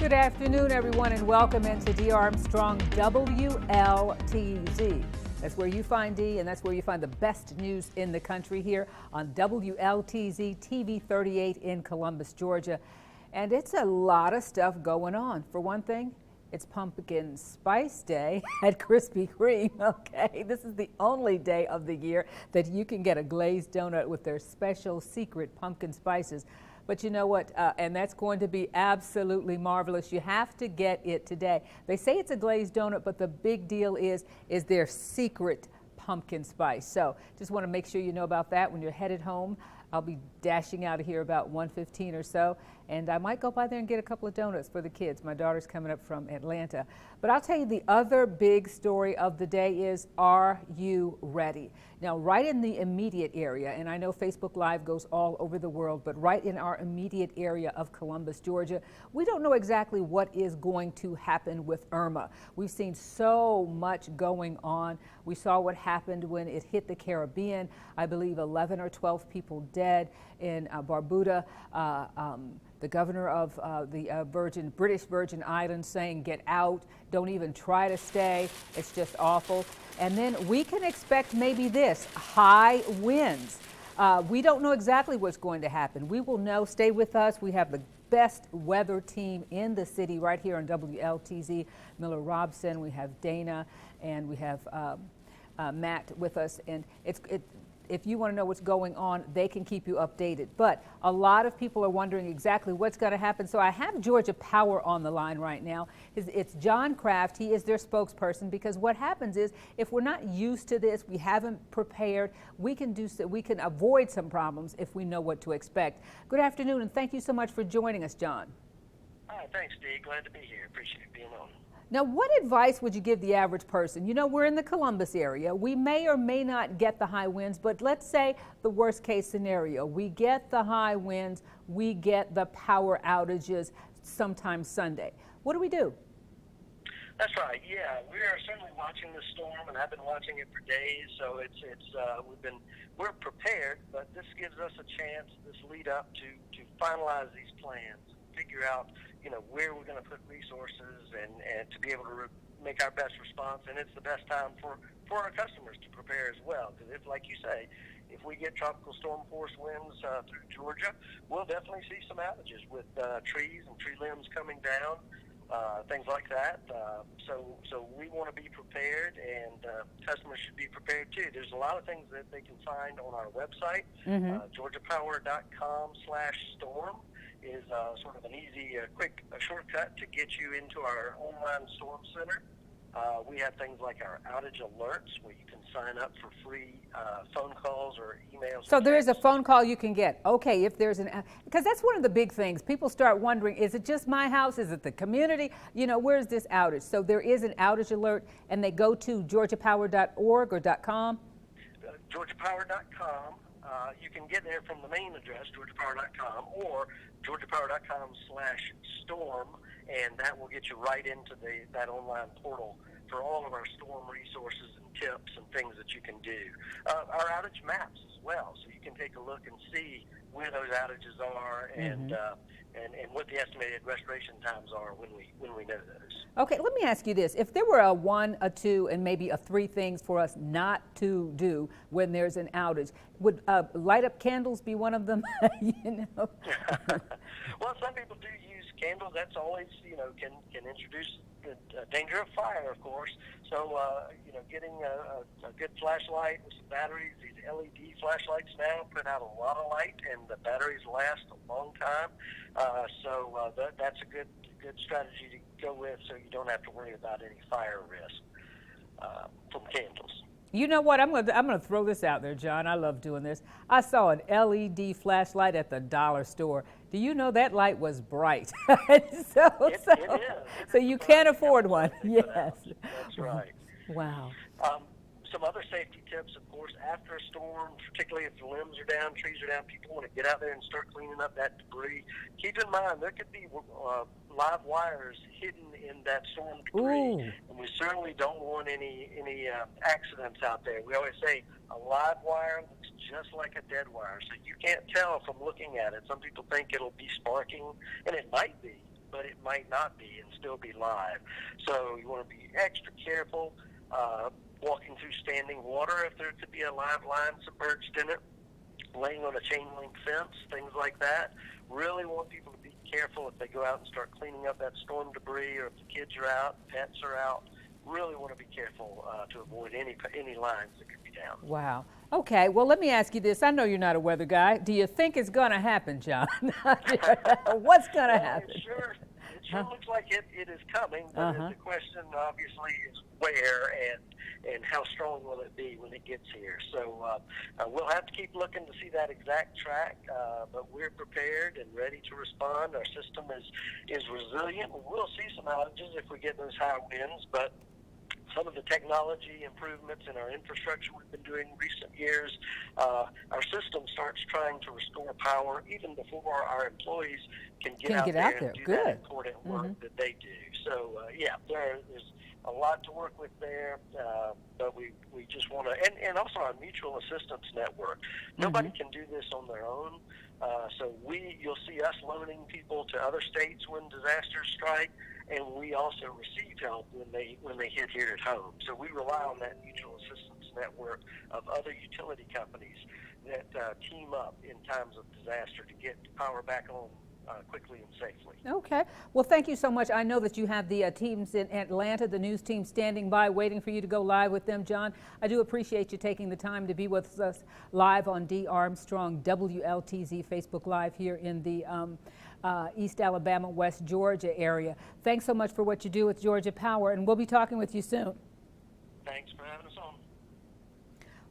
Good afternoon, everyone, and welcome into D. Armstrong WLTZ. That's where you find D, and that's where you find the best news in the country here on WLTZ TV 38 in Columbus, Georgia. And it's a lot of stuff going on. For one thing, it's Pumpkin Spice Day at Krispy Kreme, okay? This is the only day of the year that you can get a glazed donut with their special secret pumpkin spices. But you know what, and that's going to be absolutely marvelous. You have to get it today. They say it's a glazed donut, but the big deal is their secret pumpkin spice. So just want to make sure you know about that when you're headed home. I'll be dashing out of here about 1:15 or so, and I might go by there and get a couple of donuts for the kids. My daughter's coming up from Atlanta. But I'll tell you, the other big story of the day is, are you ready? Now, right in the immediate area, and I know Facebook Live goes all over the world, but right in our immediate area of Columbus, Georgia, we don't know exactly what is going to happen with Irma. We've seen so much going on. We saw what happened when it hit the Caribbean. I believe 11 or 12 people dead in Barbuda. The governor of the British Virgin Islands saying, get out, don't even try to stay. It's just awful. And then we can expect maybe this, high winds. We don't know exactly what's going to happen. We will know. Stay with us. We have the best weather team in the city right here on WLTZ. Miller Robson, we have Dana, and we have Matt with us. And if you want to know what's going on, they can keep you updated. But a lot of people are wondering exactly what's going to happen. So I have Georgia Power on the line right now. It's John Kraft. He is their spokesperson, because what happens is, if we're not used to this, we haven't prepared, we can avoid some problems if we know what to expect. Good afternoon, and thank you so much for joining us, John. Hi, thanks, Dee. Glad to be here. Appreciate being on. Now, what advice would you give the average person? You know, we're in the Columbus area. We may or may not get the high winds, but let's say the worst case scenario. We get the high winds, we get the power outages sometime Sunday. What do we do? That's right. Yeah, we are certainly watching the storm, and I've been watching it for days. So we're prepared, but this gives us a chance, this lead up to finalize these plans, figure out, where we're going to put resources and to be able to make our best response. And it's the best time for our customers to prepare as well. Because if, like you say, if we get tropical storm force winds through Georgia, we'll definitely see some outages with trees and tree limbs coming down, things like that. So we want to be prepared, and customers should be prepared too. There's a lot of things that they can find on our website, georgiapower.com/storm. is sort of an easy, quick shortcut to get you into our online storm center. We have things like our outage alerts, where you can sign up for free phone calls or emails. So there is a phone call you can get. Okay, if there's because that's one of the big things. People start wondering, is it just my house? Is it the community? Where's this outage? So there is an outage alert, and they go to georgiapower.org or .com? georgiapower.com. You can get there from the main address, georgiapower.com, or georgiapower.com/storm, and that will get you right into that online portal for all of our storm resources and tips and things that you can do. Our outage maps as well, so you can take a look and see where those outages are and what the estimated restoration times are when we know those. Okay, let me ask you this. If there were a 1, a 2, and maybe a 3 things for us not to do when there's an outage, would light up candles be one of them? Well, some people do use candles. That's always, can introduce the danger of fire, of course. So, getting a good flashlight with some batteries. These LED flashlights now put out a lot of light, and the batteries last a long time. So that's a good strategy to go with, so you don't have to worry about any fire risk from candles. You know what? I'm gonna throw this out there, John. I love doing this. I saw an LED flashlight at the dollar store. Do you know that light was bright? It is. So you can't afford one. Yes. That's right. Wow. Some other safety tips, of course, after a storm, particularly if the limbs are down, trees are down, people want to get out there and start cleaning up that debris. Keep in mind, there could be live wires hidden in that storm debris, and we certainly don't want any accidents out there. We always say a live wire looks just like a dead wire, so you can't tell from looking at it. Some people think it'll be sparking, and it might be. but it might not be and still be live. So you want to be extra careful walking through standing water if there could be a live line submerged in it, laying on a chain link fence, things like that. Really want people to be careful if they go out and start cleaning up that storm debris, or if the kids are out, pets are out. Really want to be careful to avoid any lines that could be down. Wow. Okay, well, let me ask you this. I know you're not a weather guy. Do you think it's going to happen, John? What's going to happen? It sure looks like it is coming, but the question obviously is where and how strong will it be when it gets here. So we'll have to keep looking to see that exact track, but we're prepared and ready to respond. Our system is resilient. We'll see some outages if we get those high winds, but some of the technology improvements in our infrastructure we've been doing in recent years, our system starts trying to restore power even before our employees can get out there and do that important work that they do. So, there's a lot to work with there, but we just want to, and also our mutual assistance network. Nobody can do this on their own. So you'll see us loaning people to other states when disasters strike, and we also receive help when they hit here at home. So we rely on that mutual assistance network of other utility companies that team up in times of disaster to get power back on quickly and safely. Okay. Well, thank you so much. I know that you have the teams in Atlanta, the news team, standing by waiting for you to go live with them, John. I do appreciate you taking the time to be with us live on D. Armstrong WLTZ Facebook Live here in the East Alabama, West Georgia area. Thanks so much for what you do with Georgia Power, and we'll be talking with you soon. Thanks for having us on.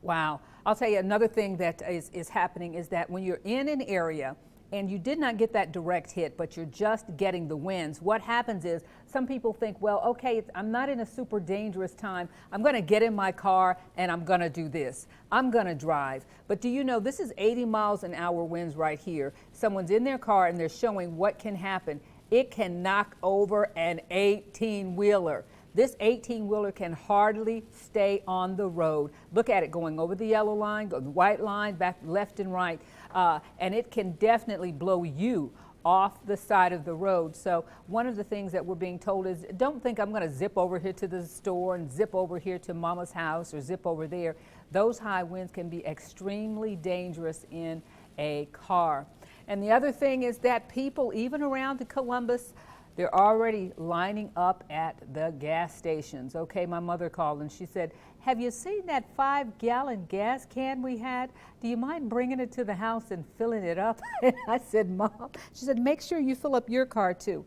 Wow. I'll tell you another thing that is happening is that when you're in an area and you did not get that direct hit, but you're just getting the winds, what happens is some people think, well, okay, I'm not in a super dangerous time. I'm going to get in my car and I'm going to do this. I'm going to drive. But do you know this is 80 miles an hour winds right here. Someone's in their car and they're showing what can happen. It can knock over an 18-wheeler. This 18-wheeler can hardly stay on the road. Look at it going over the yellow line, the white line, back left and right, and it can definitely blow you off the side of the road. So one of the things that we're being told is don't think I'm going to zip over here to the store and zip over here to mama's house or zip over there. Those high winds can be extremely dangerous in a car. And the other thing is that people, even around the Columbus, they're already lining up at the gas stations. Okay, my mother called and she said, have you seen that 5-gallon gas can we had? Do you mind bringing it to the house and filling it up? And I said, Mom, she said, make sure you fill up your car too.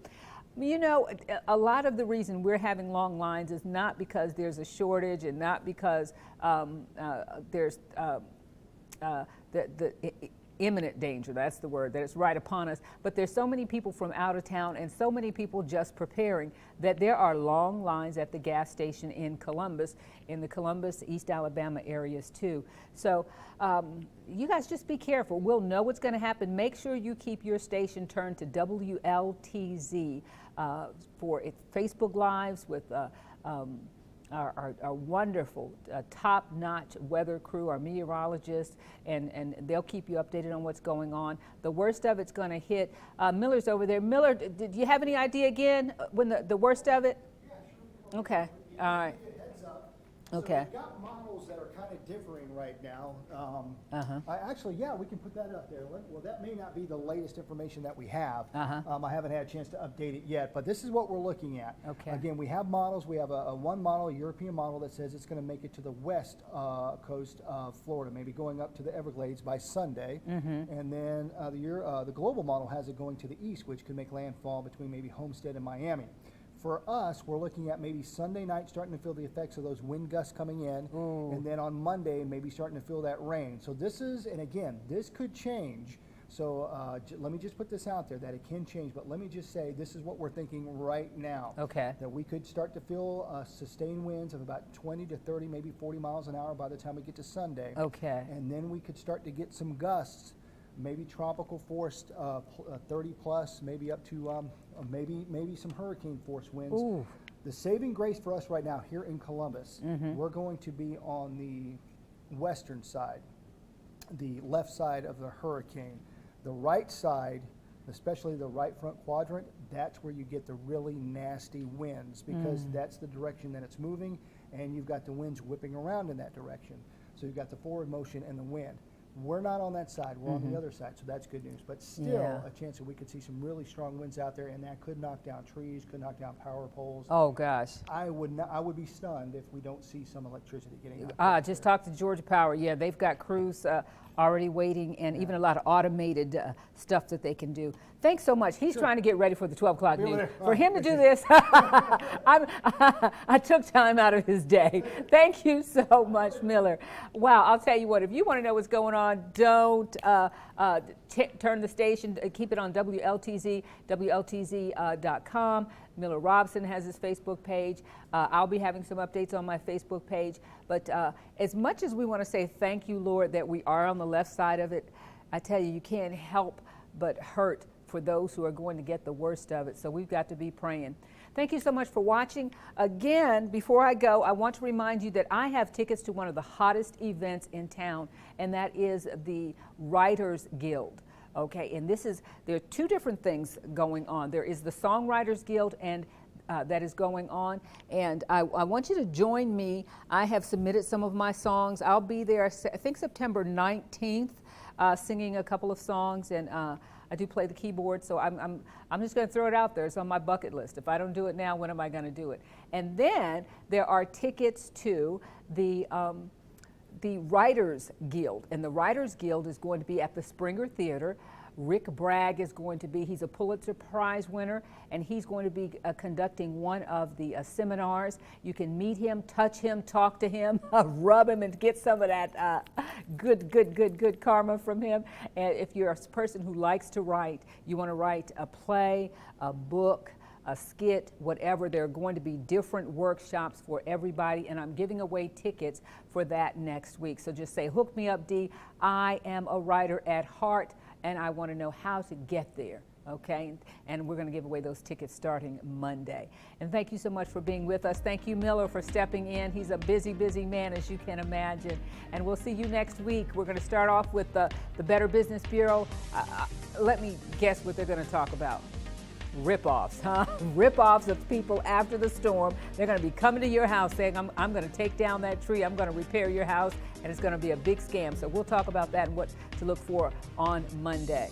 You know, a lot of the reason we're having long lines is not because there's a shortage and not because there's imminent danger, that's the word, that it's right upon us, but there's so many people from out of town and so many people just preparing that there are long lines at the gas station in Columbus, in the Columbus, East Alabama areas too. So you guys just be careful. We'll know what's going to happen. Make sure you keep your station turned to WLTZ for its Facebook Lives with our wonderful, top-notch weather crew, our meteorologists, and they'll keep you updated on what's going on. The worst of it's going to hit. Miller's over there. Miller, did you have any idea again when the worst of it? Yeah, sure. Okay. All right. Okay. So we've got models that are kind of differing right now. We can put that up there. Well, that may not be the latest information that we have. I haven't had a chance to update it yet, but this is what we're looking at. Okay. Again, we have models. We have a one model, a European model that says it's going to make it to the west coast of Florida, maybe going up to the Everglades by Sunday. And then the global model has it going to the east, which could make landfall between maybe Homestead and Miami. For us, we're looking at maybe Sunday night starting to feel the effects of those wind gusts coming in, and then on Monday maybe starting to feel that rain. So this is, and again, this could change. So let me just put this out there that it can change, but let me just say this is what we're thinking right now. Okay. That we could start to feel sustained winds of about 20 to 30, maybe 40 miles an hour by the time we get to Sunday. Okay. And then we could start to get some gusts, maybe tropical force 30 plus, maybe up to maybe some hurricane force winds. Ooh. The saving grace for us right now here in Columbus, we're going to be on the western side, the left side of the hurricane. The right side especially the right front quadrant, that's where you get the really nasty winds because that's the direction that it's moving, and you've got the winds whipping around in that direction. So you've got the forward motion and the wind. We're not on that side. We're on the other side, so that's good news. But still, a chance that we could see some really strong winds out there, and that could knock down trees, could knock down power poles. Oh gosh. I would be stunned if we don't see some electricity getting out. Just talked to Georgia Power. Yeah, they've got crews already waiting, and even a lot of automated stuff that they can do. Thanks so much. He's trying to get ready for the 12 o'clock news. For him to do this, I took time out of his day. Thank you so much, Miller. Wow, I'll tell you what, if you want to know what's going on, don't turn the station. Keep it on WLTZ, WLTZ.com. Miller Robson has his Facebook page. I'll be having some updates on my Facebook page. But as much as we want to say thank you, Lord, that we are on the left side of it, I tell you, you can't help but hurt for those who are going to get the worst of it. So we've got to be praying. Thank you so much for watching. Again, before I go, I want to remind you that I have tickets to one of the hottest events in town, and that is the Writers Guild. Okay, and there are two different things going on. There is the Songwriters Guild, and that is going on, and I want you to join me. I have submitted some of my songs. I'll be there, I think September 19th, singing a couple of songs, and I do play the keyboard, so I'm just going to throw it out there. It's on my bucket list. If I don't do it now, when am I going to do it? And then there are tickets to the Writers Guild, and the Writers Guild is going to be at the Springer Theater. Rick Bragg is going to be, he's a Pulitzer Prize winner, and he's going to be conducting one of the seminars. You can meet him, touch him, talk to him, rub him, and get some of that good karma from him. And if you're a person who likes to write, you want to write a play, a book, a skit, whatever, there are going to be different workshops for everybody, and I'm giving away tickets for that next week. So just say, hook me up, Dee. I am a writer at heart, and I want to know how to get there, okay? And we're going to give away those tickets starting Monday. And thank you so much for being with us. Thank you, Miller, for stepping in. He's a busy man, as you can imagine. And we'll see you next week. We're going to start off with the Better Business Bureau. Let me guess what they're going to talk about. Rip-offs, huh? Rip-offs of people after the storm. They're going to be coming to your house saying, I'm going to take down that tree, I'm going to repair your house, and it's going to be a big scam. So we'll talk about that and what to look for on Monday.